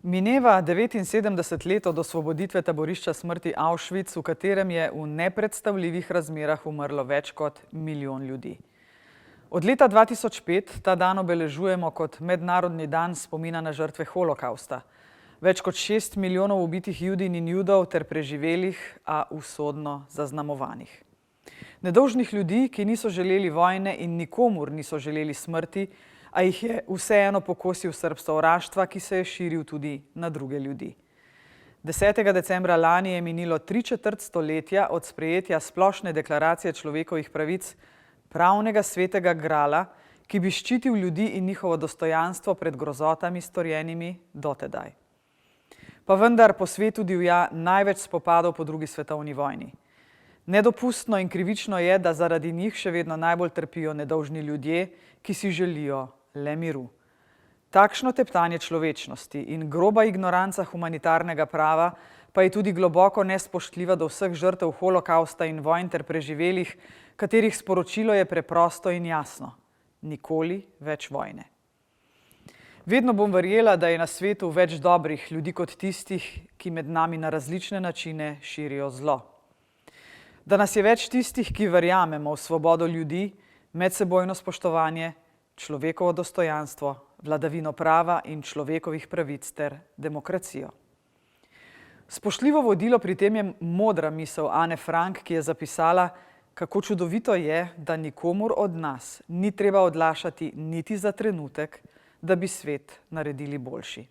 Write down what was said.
Mineva 79 let od osvoboditve taborišča smrti Auschwitz, v katerem je v nepredstavljivih razmerah umrlo več kot milijon ljudi. Od leta 2005 ta dan obeležujemo kot Mednarodni dan spomina na žrtve holokausta. Več kot 6 milijonov ubitih Judinj in Judov ter preživelih, a usodno zaznamovanih. Nedolžnih ljudi, ki niso želeli vojne in nikomur niso želeli smrti, a jih je vseeno pokosil srb sovraštva, ki se je širil tudi na druge ljudi. 10. decembra lani je minilo 3/4 stoletja od sprejetja Splošne deklaracije človekovih pravic, pravnega svetega grala, ki bi ščitil ljudi in njihovo dostojanstvo pred grozotami storjenimi dotedaj. Pa vendar po svetu divja največ spopadov po drugi svetovni vojni. Nedopustno in krivično je, da zaradi njih še vedno najbolj trpijo nedolžni ljudje, ki si želijo le miru. Takšno teptanje človečnosti in groba ignoranca humanitarnega prava pa je tudi globoko nespoštljiva do vseh žrtev holokausta in vojn ter preživelih, katerih sporočilo je preprosto in jasno: nikoli več vojne. Vedno bom verjela, da je na svetu več dobrih ljudi kot tistih, ki med nami na različne načine širijo zlo. Da nas je več tistih, ki verjamemo v svobodo ljudi, medsebojno spoštovanje, človekovo dostojanstvo, vladavino prava in človekovih pravic ter demokracijo. Spoštljivo vodilo pri tem je modra misel Ane Frank, ki je zapisala, kako čudovito je, da nikomur od nas ni treba odlašati niti za trenutek, da bi svet naredili boljši.